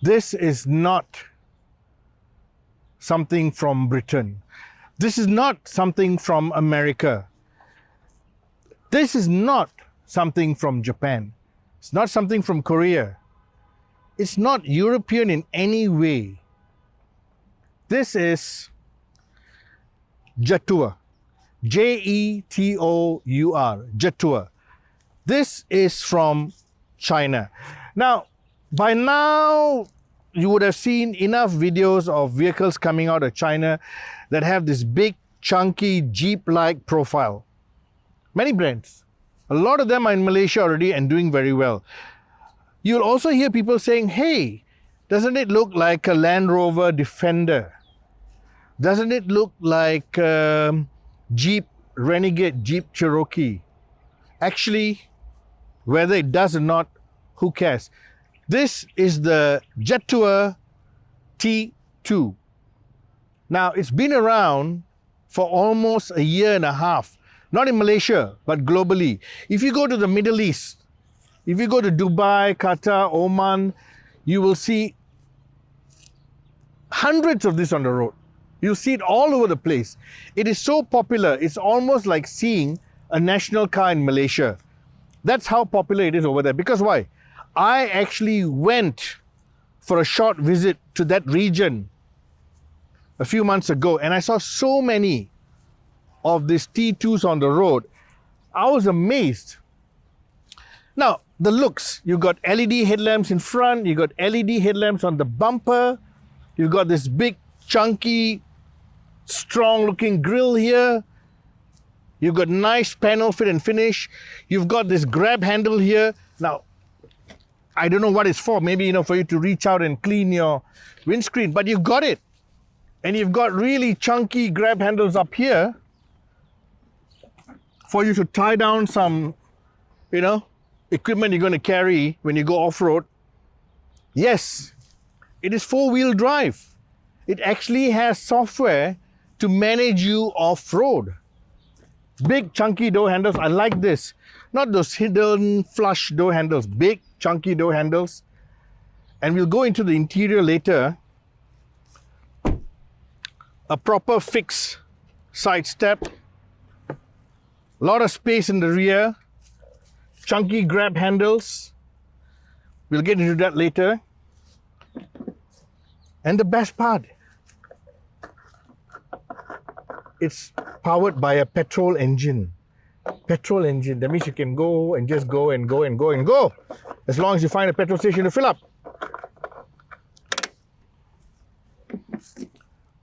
This is not something from Britain. This is not something from America. This is not something from Japan. It's not something from Korea. It's not European in any way. This is Jetour. Jetour. Jetour. This is from China. Now, by now, you would have seen enough videos of vehicles coming out of China that have this big, chunky, Jeep-like profile. Many brands. A lot of them are in Malaysia already and doing very well. You'll also hear people saying, hey, doesn't it look like a Land Rover Defender? Doesn't it look like Jeep Renegade, Jeep Cherokee? Actually, whether it does or not, who cares? This is the Jetour T2. Now, it's been around for almost a year and a half. Not in Malaysia, but globally. If you go to the Middle East, if you go to Dubai, Qatar, Oman, you will see hundreds of this on the road. You'll see it all over the place. It is so popular, it's almost like seeing a national car in Malaysia. That's how popular it is over there. Because why? I actually went for a short visit to that region a few months ago, and I saw so many of these T2s on the road. I was amazed. Now, the looks, you got LED headlamps in front, you got LED headlamps on the bumper, you've got this big, chunky, strong-looking grille here, you've got nice panel fit and finish, you've got this grab handle here. Now, I don't know what it's for, maybe, for you to reach out and clean your windscreen, but you've got it. And you've got really chunky grab handles up here for you to tie down some, equipment you're going to carry when you go off-road. Yes, it is four-wheel drive. It actually has software to manage you off-road. Big chunky door handles. I like this. Not those hidden flush door handles. Big chunky door handles. And we'll go into the interior later. A proper fixed side step. A lot of space in the rear. Chunky grab handles. We'll get into that later. And the best part, it's powered by a petrol engine. Petrol engine. That means you can go and just go and go and go and go. As long as you find a petrol station to fill up.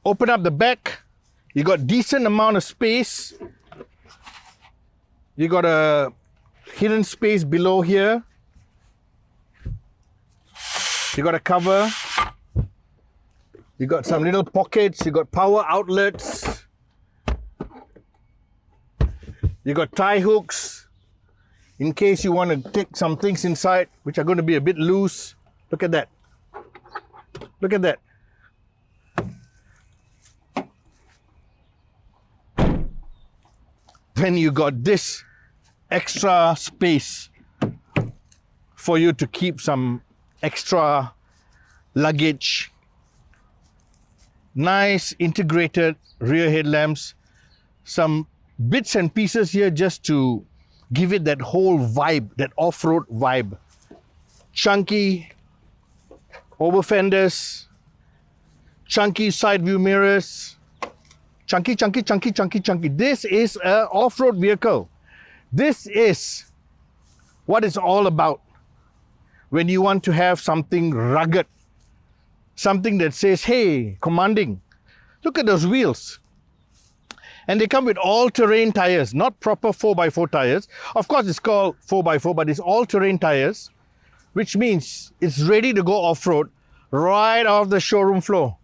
Open up the back. You got decent amount of space. You got a hidden space below here. You got a cover. You got some little pockets. You got power outlets. You got tie hooks in case you want to take some things inside which are going to be a bit loose. Look at that. Look at that. Then you got this extra space for you to keep some extra luggage. Nice integrated rear headlamps. Some bits and pieces here just to give it that whole vibe, that off-road vibe. Chunky over fenders. Chunky side view mirrors. Chunky. This is an off-road vehicle. This is what it's all about when you want to have something rugged. Something that says, hey, commanding. Look at those wheels. And they come with all-terrain tires, not proper 4x4 tires. Of course, it's called 4x4, but it's all-terrain tires, which means it's ready to go off-road right off the showroom floor.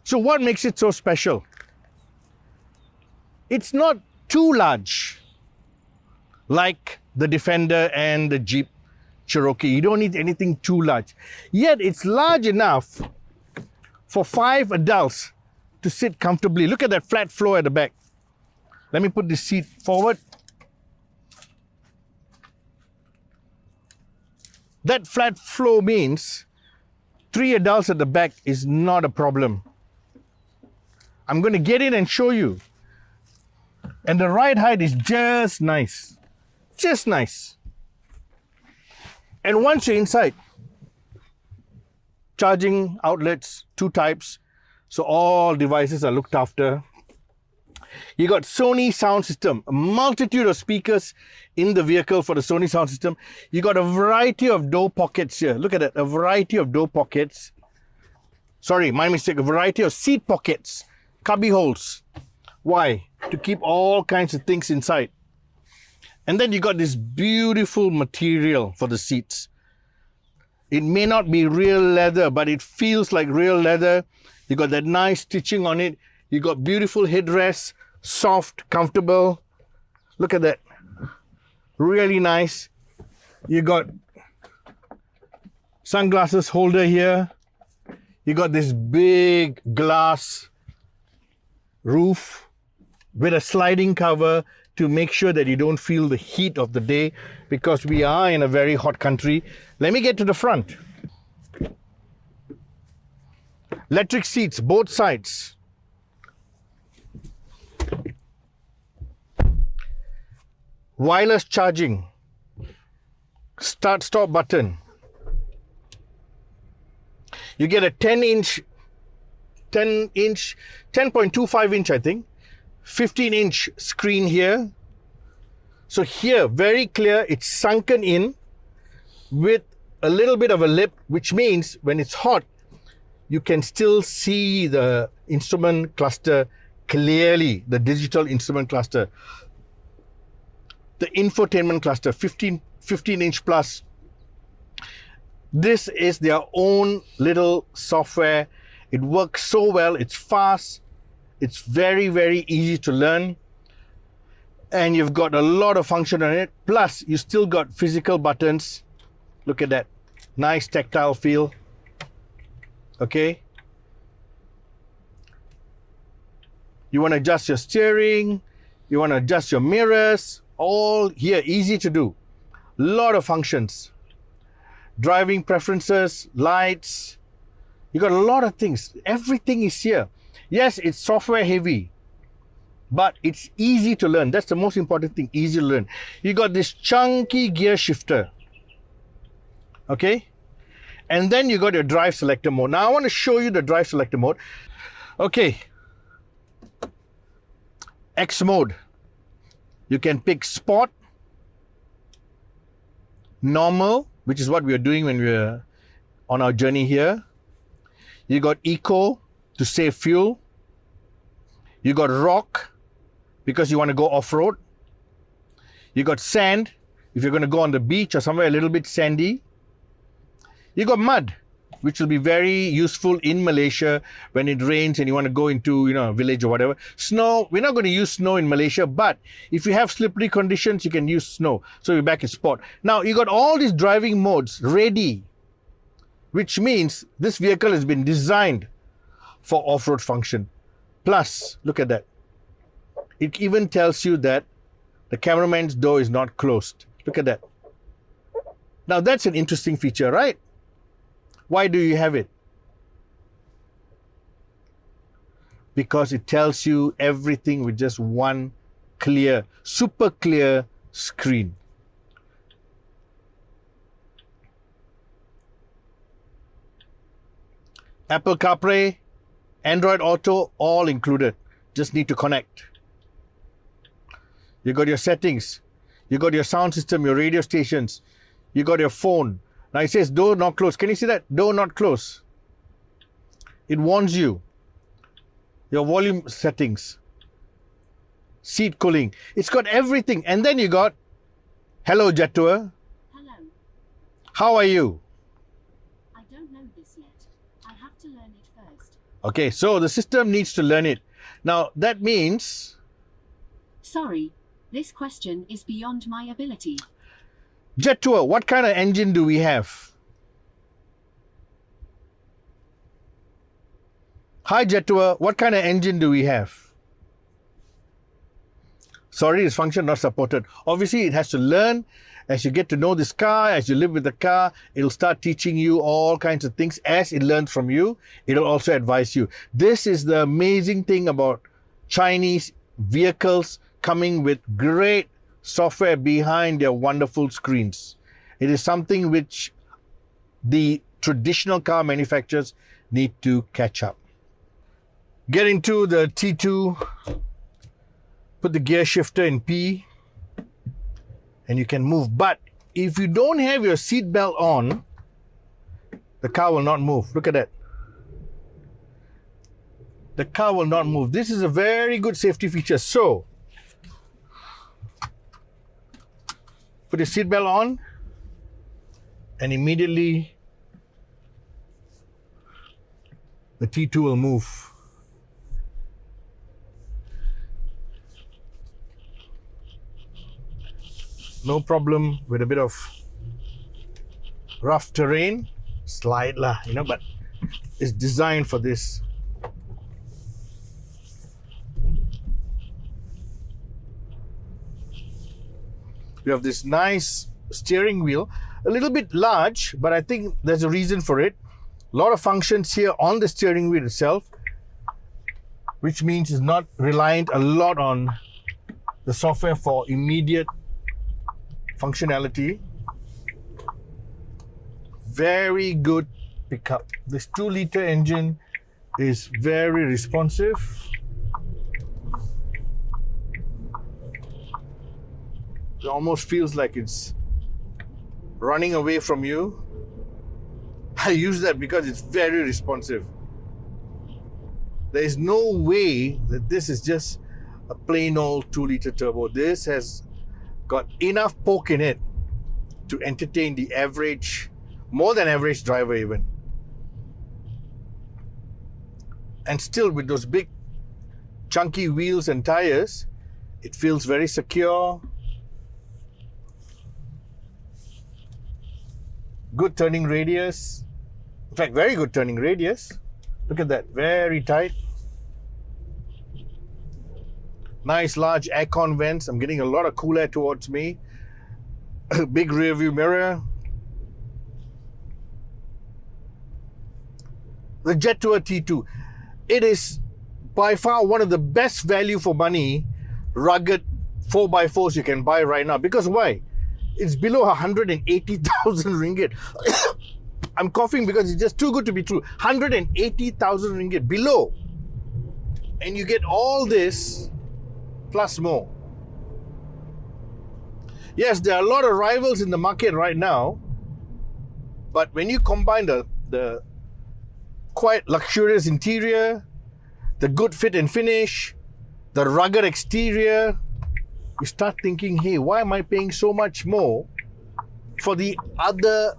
So what makes it so special? It's not too large like the Defender and the Jeep Cherokee. You don't need anything too large. Yet it's large enough for 5 adults to sit comfortably. Look at that flat floor at the back. Let me put this seat forward. That flat flow means 3 adults at the back is not a problem. I'm going to get in and show you. And the ride height is just nice. Just nice. And once you're inside, charging outlets, 2 types. So all devices are looked after. You got Sony sound system, a multitude of speakers in the vehicle for the Sony sound system. You got a variety of door pockets here. Look at that, a variety of door pockets. Sorry, my mistake, a variety of seat pockets, cubby holes. Why? To keep all kinds of things inside. And then you got this beautiful material for the seats. It may not be real leather, but it feels like real leather. You got that nice stitching on it. You got beautiful headrests, soft, comfortable. Look at that. Really nice. You got sunglasses holder here. You got this big glass roof with a sliding cover to make sure that you don't feel the heat of the day, because we are in a very hot country. Let me get to the front. Electric seats, both sides. Wireless charging. Start-stop button. You get a 10.25 inch, I think, 15-inch screen here. So here, very clear, it's sunken in with a little bit of a lip, which means when it's hot, you can still see the instrument cluster clearly, the digital instrument cluster. The infotainment cluster, 15-inch plus. This is their own little software. It works so well, it's fast, it's very, very easy to learn. And you've got a lot of function on it. Plus, you still got physical buttons. Look at that. Nice tactile feel. Okay. You want to adjust your steering. You want to adjust your mirrors. All here, easy to do. Lot of functions. Driving preferences, lights. You got a lot of things. Everything is here. Yes, it's software heavy, but it's easy to learn. That's the most important thing, easy to learn. You got this chunky gear shifter. Okay? And then you got your drive selector mode. Now I want to show you the drive selector mode. Okay. X mode. You can pick sport, normal, which is what we are doing when we're on our journey here. You got eco to save fuel. You got rock because you want to go off-road. You got sand if you're going to go on the beach or somewhere a little bit sandy. You got mud, which will be very useful in Malaysia when it rains and you want to go into, a village or whatever. Snow, we're not going to use snow in Malaysia, but if you have slippery conditions, you can use snow. So you're back in sport. Now, you got all these driving modes ready, which means this vehicle has been designed for off-road function. Plus, look at that. It even tells you that the cameraman's door is not closed. Look at that. Now, that's an interesting feature, right? Why do you have it? Because it tells you everything with just one clear, super clear screen. Apple CarPlay, Android Auto, all included. Just need to connect. You got your settings. You got your sound system, your radio stations. You got your phone. Now it says door not closed. Can you see that? Door not closed. It warns you. Your volume settings. Seat cooling. It's got everything. And then you got, hello Jetour. Hello. How are you? I don't know this yet. I have to learn it first. Okay, so the system needs to learn it. Now that means... Sorry, this question is beyond my ability. Jetour, what kind of engine do we have? Hi Jetour, what kind of engine do we have? Sorry, this function not supported. Obviously, it has to learn As you get to know this car, as you live with the car, it'll start teaching you all kinds of things. As it learns from you, it'll also advise you. This is the amazing thing about Chinese vehicles coming with great software behind their wonderful screens. It is something which the traditional car manufacturers need to catch up. Get into the T2, put the gear shifter in P, and you can move. But if you don't have your seat belt on, the car will not move. Look at that. The car will not move. This is a very good safety feature. So, put your seat belt on, and immediately the T2 will move. No problem with a bit of rough terrain. Slide lah, but it's designed for this. You have this nice steering wheel, a little bit large, but I think there's a reason for it. A lot of functions here on the steering wheel itself, which means it's not reliant a lot on the software for immediate functionality. Very good pickup. This 2-liter engine is very responsive. It almost feels like it's running away from you. I use that because it's very responsive. There is no way that this is just a plain old 2-liter turbo. This has got enough poke in it to entertain the average, more than average driver even. And still, with those big chunky wheels and tires, it feels very secure. Good turning radius. In fact, very good turning radius. Look at that, very tight. Nice large aircon vents. I'm getting a lot of cool air towards me. Big rear view mirror. The Jetour T2. It is by far one of the best value for money rugged 4x4s you can buy right now. Because why? It's below 180,000 ringgit. I'm coughing because it's just too good to be true. 180,000 ringgit below. And you get all this plus more. Yes, there are a lot of rivals in the market right now. But when you combine the quite luxurious interior, the good fit and finish, the rugged exterior, you start thinking, hey, why am I paying so much more for the other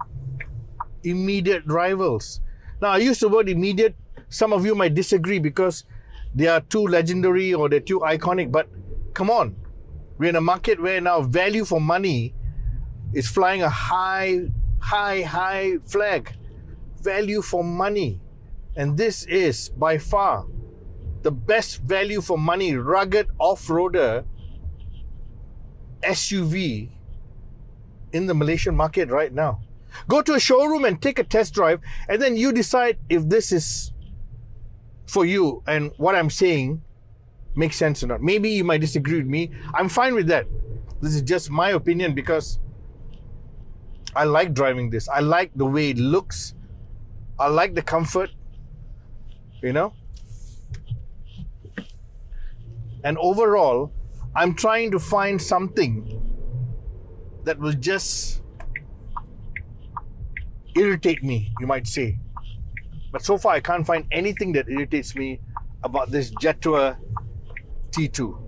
immediate rivals? Now, I use the word immediate. Some of you might disagree because they are too legendary or they're too iconic, but come on. We're in a market where now value for money is flying a high flag. Value for money. And this is by far the best value for money rugged off-roader SUV in the Malaysian market right now. Go to a showroom and take a test drive, and then you decide if this is for you and what I'm saying makes sense or not. Maybe you might disagree with me. I'm fine with that. This is just my opinion because I like driving this. I like the way it looks. I like the comfort, And overall, I'm trying to find something that will just irritate me, you might say. But so far, I can't find anything that irritates me about this Jetour T2.